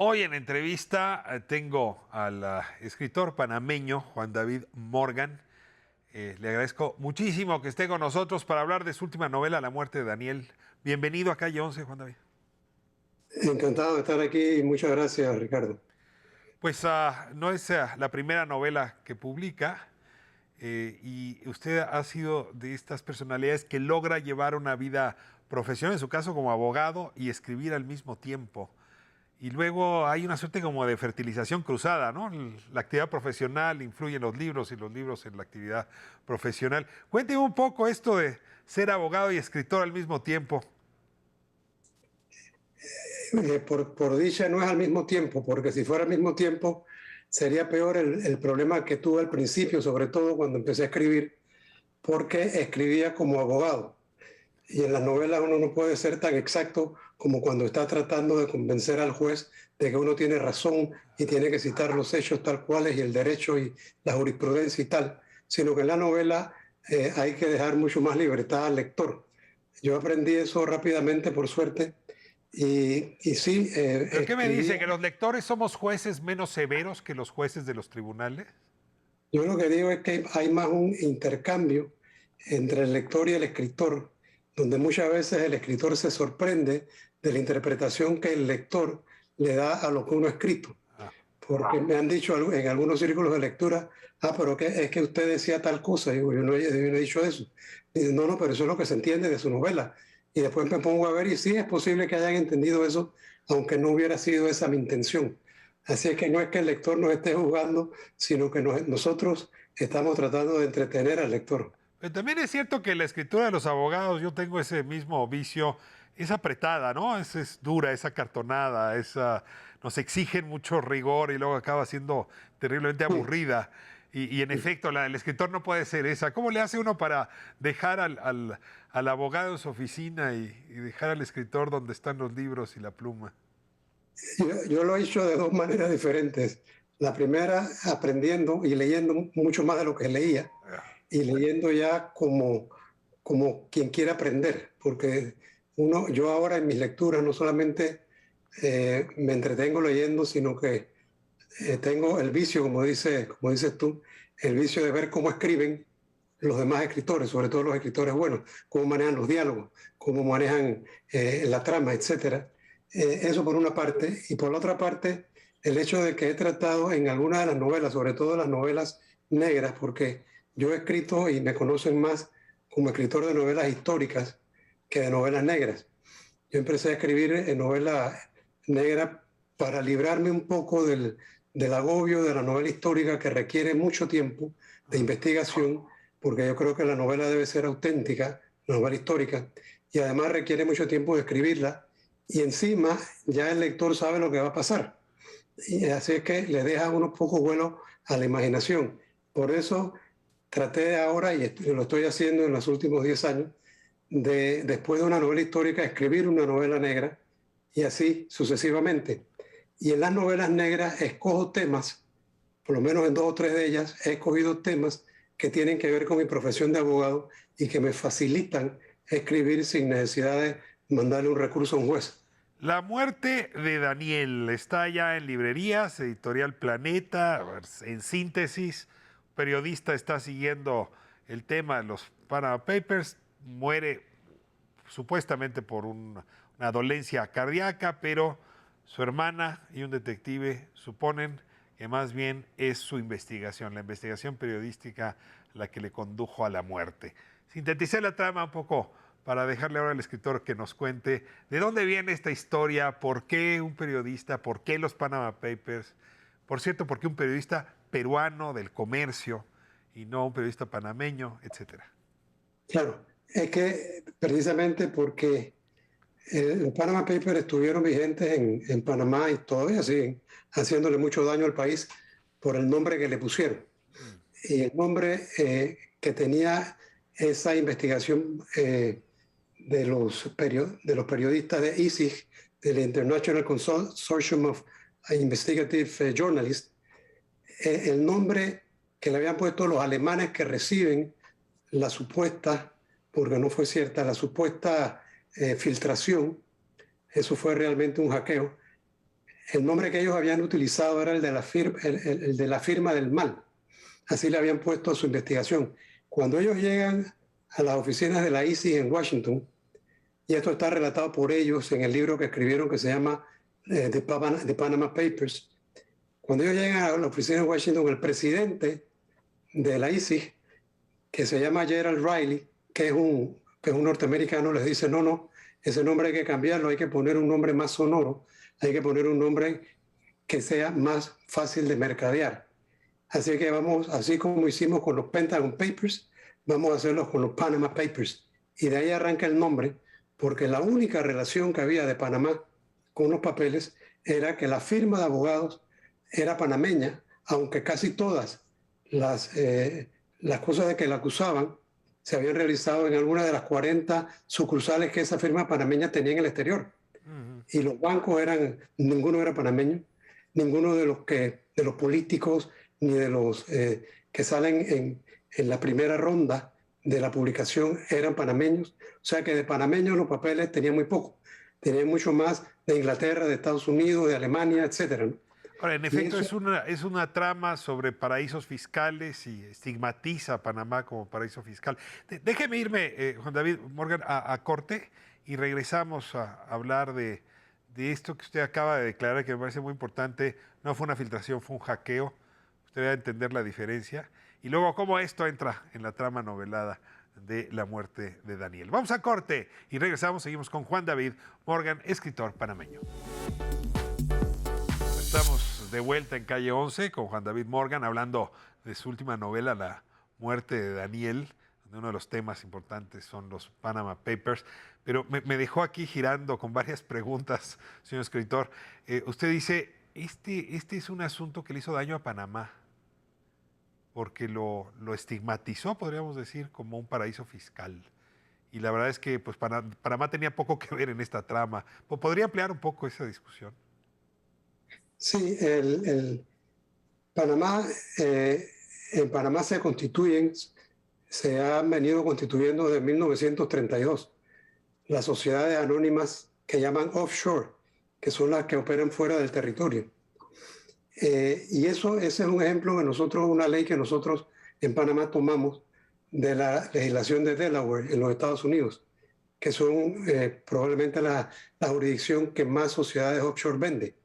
Hoy en entrevista tengo al escritor panameño Juan David Morgan. Le agradezco muchísimo que esté con nosotros para hablar de su última novela, La muerte de Daniel. Bienvenido a Calle 11, Juan David. Encantado de estar aquí y muchas gracias, Ricardo. Pues no es la primera novela que publica y usted ha sido de estas personalidades que logra llevar una vida profesional, en su caso como abogado, y escribir al mismo tiempo. Y luego hay una suerte como de fertilización cruzada, ¿no? La actividad profesional influye en los libros y los libros en la actividad profesional. Cuénteme un poco esto de ser abogado y escritor al mismo tiempo. Por dicha no es al mismo tiempo, porque si fuera al mismo tiempo sería peor el problema que tuve al principio, sobre todo cuando empecé a escribir, porque escribía como abogado. Y en las novelas uno no puede ser tan exacto como cuando está tratando de convencer al juez de que uno tiene razón y tiene que citar los hechos tal cuales y el derecho y la jurisprudencia y tal, sino que en la novela hay que dejar mucho más libertad al lector. Yo aprendí eso rápidamente, por suerte, y sí, ¿Pero qué me escribía. dice? ¿Que los lectores somos jueces menos severos que los jueces de los tribunales? Yo lo que digo es que hay más un intercambio entre el lector y el escritor, donde muchas veces el escritor se sorprende de la interpretación que el lector le da a lo que uno ha escrito. Ah, Porque me han dicho en algunos círculos de lectura, pero es que usted decía tal cosa, y yo no he dicho eso. Y dice, no, no, pero eso es lo que se entiende de su novela. Y después me pongo a ver y sí, es posible que hayan entendido eso, aunque no hubiera sido esa mi intención. Así es que no es que el lector nos esté juzgando, sino que nosotros estamos tratando de entretener al lector. pero también es cierto que la escritura de los abogados, yo tengo ese mismo vicio, es apretada, ¿no? Es dura, es acartonada, nos exigen mucho rigor y luego acaba siendo terriblemente Sí, aburrida. Y en sí. efecto, el escritor no puede ser esa. ¿Cómo le hace uno para dejar al abogado en su oficina y dejar al escritor donde están los libros y la pluma? Yo lo he hecho de dos maneras diferentes. La primera, aprendiendo y leyendo mucho más de lo que leía, y leyendo ya como quien quiere aprender, porque yo ahora en mis lecturas no solamente me entretengo leyendo, sino que tengo el vicio, como dices tú, el vicio de ver cómo escriben los demás escritores, sobre todo los escritores buenos, cómo manejan los diálogos, cómo manejan la trama, etcétera. Eso por una parte. Y por la otra parte, el hecho de que he tratado en algunas de las novelas, sobre todo las novelas negras, porque yo he escrito y me conocen más como escritor de novelas históricas que de novelas negras. Yo empecé a escribir novelas negras para librarme un poco del agobio de la novela histórica que requiere mucho tiempo de investigación, porque yo creo que la novela debe ser auténtica, la novela histórica, y además requiere mucho tiempo de escribirla, y encima ya el lector sabe lo que va a pasar. Y así es que le deja unos pocos vuelos a la imaginación. Por eso traté de ahora, y lo estoy haciendo en los últimos 10 años, después de una novela histórica, escribir una novela negra y así sucesivamente. Y en las novelas negras escojo temas, por lo menos en dos o tres de ellas, he escogido temas que tienen que ver con mi profesión de abogado y que me facilitan escribir sin necesidad de mandarle un recurso a un juez. La muerte de Daniel está ya en librerías, Editorial Planeta, a ver, en síntesis, un periodista está siguiendo el tema de los Panama Papers, muere supuestamente por una dolencia cardíaca, pero su hermana y un detective suponen que más bien es su investigación, la investigación periodística la que le condujo a la muerte. Sinteticé la trama un poco para dejarle ahora al escritor que nos cuente de dónde viene esta historia, por qué un periodista, por qué los Panama Papers, por cierto, por qué un periodista peruano del comercio y no un periodista panameño, etcétera. Claro, es que precisamente porque los Panama Papers estuvieron vigentes en Panamá y todavía siguen haciéndole mucho daño al país por el nombre que le pusieron. Mm. Y el nombre que tenía esa investigación de los periodistas de ISIG, del International Consortium of Investigative Journalists, el nombre que le habían puesto los alemanes que reciben la supuesta, porque no fue cierta, la supuesta filtración, eso fue realmente un hackeo, el nombre que ellos habían utilizado era el de el de la firma del mal. Así le habían puesto a su investigación. Cuando ellos llegan a las oficinas de la ISIS en Washington, y esto está relatado por ellos en el libro que escribieron que se llama The Panama Papers, cuando ellos llegan a la oficina de Washington, el presidente de la ISIS, que se llama Gerald Riley, que es un norteamericano, les dice, no, ese nombre hay que cambiarlo, hay que poner un nombre más sonoro, hay que poner un nombre que sea más fácil de mercadear. Así que vamos, así como hicimos con los Pentagon Papers, vamos a hacerlo con los Panama Papers. Y de ahí arranca el nombre, porque la única relación que había de Panamá con los papeles era que la firma de abogados era panameña, aunque casi todas las cosas de que la acusaban se habían realizado en alguna de las 40 sucursales que esa firma panameña tenía en el exterior. Y los bancos ninguno era panameño, ninguno de los políticos ni de los que salen en la primera ronda de la publicación eran panameños. O sea que de panameños los papeles tenían muy poco. Tenían mucho más de Inglaterra, de Estados Unidos, de Alemania, etcétera, ¿no? Ahora, en efecto, es una trama sobre paraísos fiscales y estigmatiza a Panamá como paraíso fiscal. Déjeme irme, Juan David Morgan, a corte y regresamos a hablar de esto que usted acaba de declarar, que me parece muy importante. No fue una filtración, fue un hackeo. Usted va a entender la diferencia. Y luego, cómo esto entra en la trama novelada de la muerte de Daniel. Vamos a corte y regresamos. Seguimos con Juan David Morgan, escritor panameño. Estamos de vuelta en Calle 11 con Juan David Morgan hablando de su última novela, La muerte de Daniel, donde uno de los temas importantes son los Panama Papers. Pero me dejó aquí girando con varias preguntas, señor escritor. Usted dice, este es un asunto que le hizo daño a Panamá, porque lo estigmatizó, podríamos decir, como un paraíso fiscal. Y la verdad es que pues, Panamá tenía poco que ver en esta trama. ¿Podría ampliar un poco esa discusión? Sí, Panamá, en Panamá se han venido constituyendo desde 1932 las sociedades anónimas que llaman offshore, que son las que operan fuera del territorio. Y ese es un ejemplo una ley que nosotros en Panamá tomamos de la legislación de Delaware en los Estados Unidos, que son probablemente la jurisdicción que más sociedades offshore vende.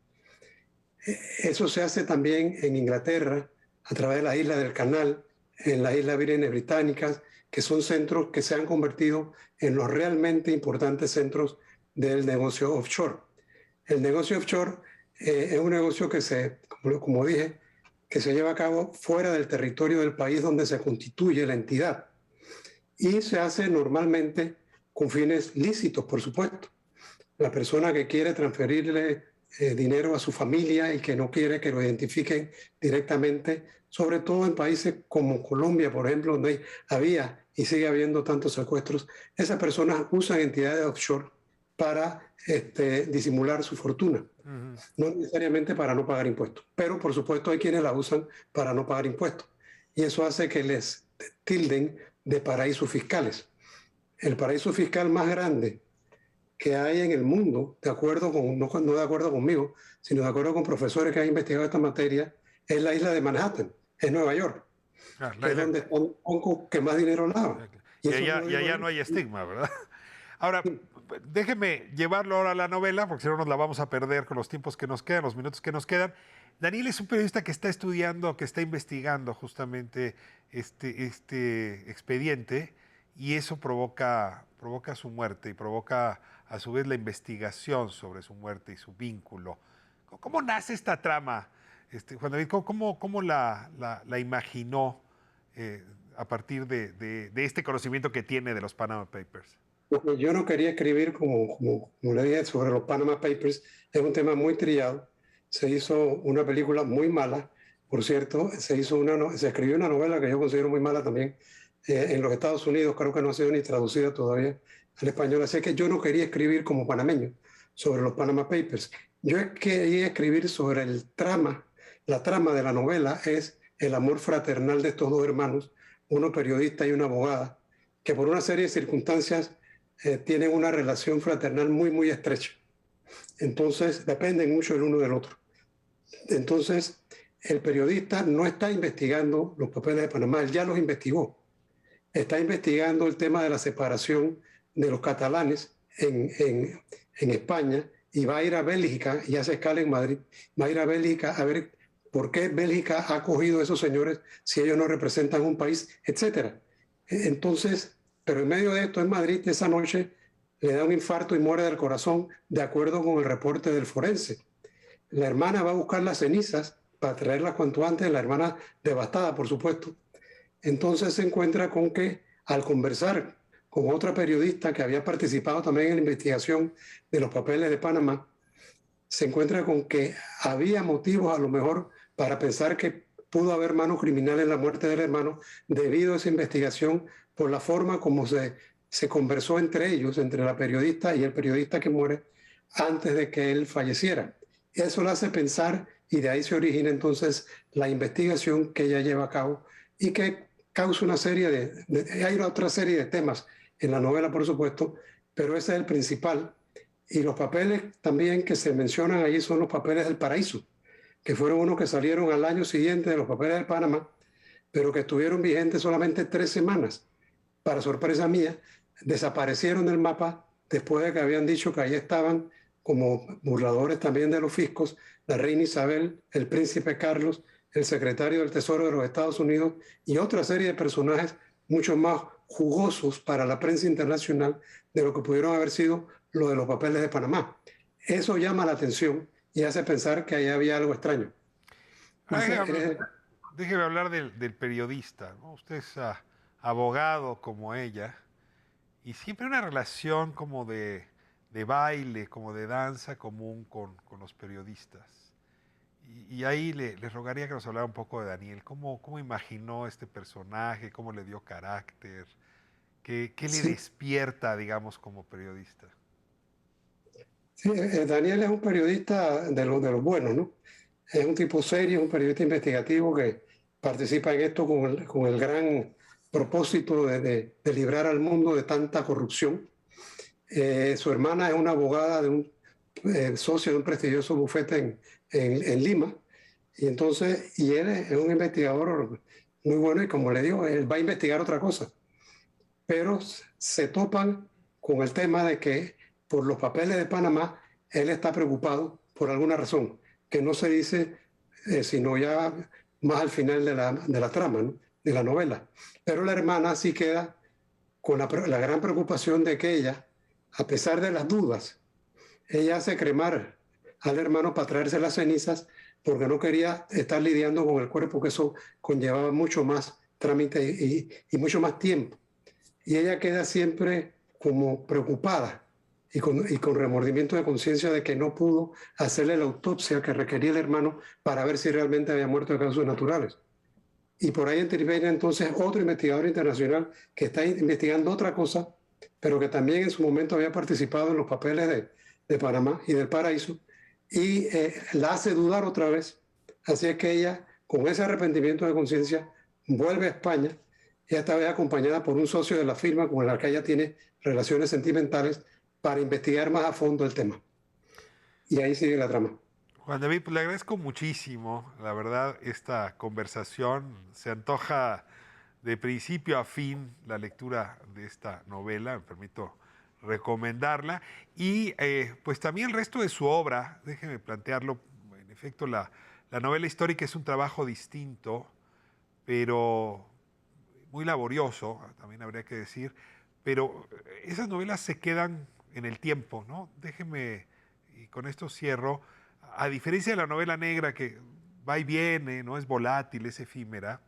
Eso se hace también en Inglaterra, a través de las Islas del Canal, en las Islas Vírgenes Británicas, que son centros que se han convertido en los realmente importantes centros del negocio offshore. El negocio offshore es un negocio que como dije, que se lleva a cabo fuera del territorio del país donde se constituye la entidad. Y se hace normalmente con fines lícitos, por supuesto. La persona que quiere transferirle dinero a su familia y que no quiere que lo identifiquen directamente, sobre todo en países como Colombia, por ejemplo, donde había y sigue habiendo tantos secuestros, esas personas usan entidades offshore para disimular su fortuna. No necesariamente para no pagar impuestos, pero por supuesto hay quienes la usan para no pagar impuestos. Y eso hace que les tilden de paraísos fiscales. El paraíso fiscal más grande que hay en el mundo, no de acuerdo conmigo, sino de acuerdo con profesores que han investigado esta materia, es la isla de Manhattan, es Nueva York, que es donde están los bancos que más dinero lavan. Y allá no hay estigma, ¿verdad? Ahora, déjeme llevarlo ahora a la novela, porque si no nos la vamos a perder con los tiempos que nos quedan, los minutos que nos quedan. Daniel es un periodista que está estudiando, que está investigando justamente este expediente, y eso provoca su muerte y provoca a su vez la investigación sobre su muerte y su vínculo. ¿Cómo nace esta trama, Juan David? ¿Cómo la imaginó a partir de este conocimiento que tiene de los Panama Papers? Yo no quería escribir, como le dije, sobre los Panama Papers. Es un tema muy trillado. Se hizo una película muy mala, por cierto. Se escribió una novela que yo considero muy mala también en los Estados Unidos. Creo que no ha sido ni traducida todavía al español. Así que yo no quería escribir como panameño sobre los Panama Papers. Yo quería escribir sobre la trama de la novela es el amor fraternal de estos dos hermanos, uno periodista y una abogada, que por una serie de circunstancias tienen una relación fraternal muy, muy estrecha. Entonces dependen mucho el uno del otro. Entonces, el periodista no está investigando los papeles de Panamá, él ya los investigó. Está investigando el tema de la separación de los catalanes en España y va a ir a Bélgica y hace escala en Madrid. Va a ir a Bélgica a ver por qué Bélgica ha acogido a esos señores si ellos no representan un país, etcétera. Entonces, pero en medio de esto, en Madrid, esa noche le da un infarto y muere del corazón, de acuerdo con el reporte del forense. La hermana va a buscar las cenizas para traerlas cuanto antes, la hermana devastada, por supuesto. Entonces se encuentra con que al conversar con otra periodista que había participado también en la investigación de los papeles de Panamá, se encuentra con que había motivos a lo mejor para pensar que pudo haber manos criminales en la muerte del hermano debido a esa investigación por la forma como se conversó entre ellos, entre la periodista y el periodista que muere antes de que él falleciera. Eso lo hace pensar y de ahí se origina entonces la investigación que ella lleva a cabo y que causa una serie hay otra serie de temas en la novela, por supuesto, pero ese es el principal. Y los papeles también que se mencionan allí son los papeles del Paraíso, que fueron unos que salieron al año siguiente de los papeles de Panamá, pero que estuvieron vigentes solamente 3 semanas. Para sorpresa mía, desaparecieron del mapa después de que habían dicho que ahí estaban como burladores también de los fiscos, la reina Isabel, el príncipe Carlos, el secretario del Tesoro de los Estados Unidos y otra serie de personajes mucho más jugosos para la prensa internacional de lo que pudieron haber sido lo de los papeles de Panamá. Eso llama la atención y hace pensar que ahí había algo extraño. Déjeme hablar del periodista, ¿no? Usted es abogado como ella y siempre una relación como de baile, como de danza común con los periodistas. Y ahí le rogaría que nos hablara un poco de Daniel. ¿Cómo imaginó este personaje? ¿Cómo le dio carácter? ¿Qué le despierta, digamos, como periodista? Sí, Daniel es un periodista de los buenos, ¿no? Es un tipo serio, un periodista investigativo que participa en esto con el gran propósito de librar al mundo de tanta corrupción. Su hermana es una abogada de un socio de un prestigioso bufete en Lima, y él es un investigador muy bueno y como le digo, él va a investigar otra cosa, pero se topan con el tema de que por los papeles de Panamá, él está preocupado por alguna razón, que no se dice sino ya más al final de la trama, ¿no? De la novela. Pero la hermana sí queda con la gran preocupación de que ella, a pesar de las dudas, ella hace cremar al hermano para traerse las cenizas porque no quería estar lidiando con el cuerpo, que eso conllevaba mucho más trámite y mucho más tiempo. Y ella queda siempre como preocupada y con remordimiento de conciencia de que no pudo hacerle la autopsia que requería el hermano para ver si realmente había muerto de causas naturales. Y por ahí interviene entonces otro investigador internacional que está investigando otra cosa, pero que también en su momento había participado en los papeles de Panamá y del Paraíso, y la hace dudar otra vez. Así es que ella, con ese arrepentimiento de conciencia, vuelve a España, y esta vez acompañada por un socio de la firma con el que ella tiene relaciones sentimentales para investigar más a fondo el tema. Y ahí sigue la trama. Juan David, pues le agradezco muchísimo, la verdad, esta conversación. Se antoja de principio a fin la lectura de esta novela, me permito recomendarla. Y pues también el resto de su obra, déjeme plantearlo, en efecto la novela histórica es un trabajo distinto, pero muy laborioso, también habría que decir, pero esas novelas se quedan en el tiempo, ¿no? Déjeme, y con esto cierro, a diferencia de la novela negra que va y viene, no es volátil, es efímera,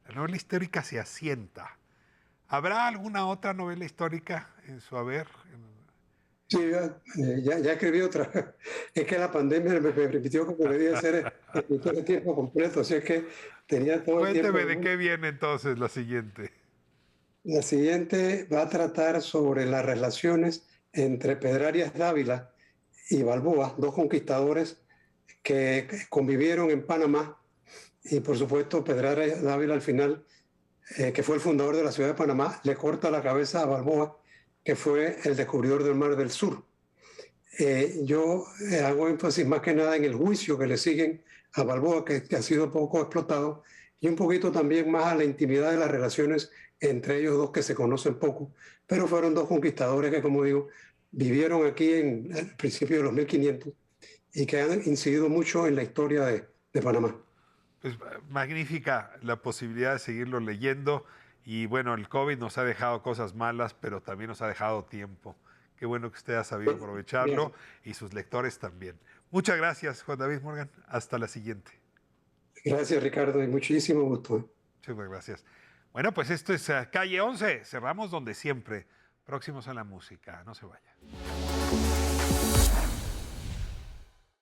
la novela histórica se asienta. ¿Habrá alguna otra novela histórica en su haber? Sí, ya escribí otra. Es que la pandemia me permitió que podía hacer escritor de tiempo completo, así es que tenía todo el tiempo. Cuénteme de qué viene entonces la siguiente. La siguiente va a tratar sobre las relaciones entre Pedrarias Dávila y Balboa, dos conquistadores que convivieron en Panamá, y por supuesto Pedrarias Dávila al final, que fue el fundador de la ciudad de Panamá, le corta la cabeza a Balboa, que fue el descubridor del Mar del Sur. Yo hago énfasis más que nada en el juicio que le siguen a Balboa, que ha sido poco explotado, y un poquito también más a la intimidad de las relaciones entre ellos dos que se conocen poco, pero fueron dos conquistadores que, como digo, vivieron aquí en el principio de los 1500 y que han incidido mucho en la historia de Panamá. Pues magnífica la posibilidad de seguirlo leyendo y bueno, el COVID nos ha dejado cosas malas, pero también nos ha dejado tiempo. Qué bueno que usted ha sabido aprovecharlo y sus lectores también. Muchas gracias, Juan David Morgan. Hasta la siguiente. Gracias, Ricardo, y muchísimo gusto. Muchas gracias. Bueno, pues esto es Calle 11. Cerramos donde siempre. Próximos a la música. No se vaya.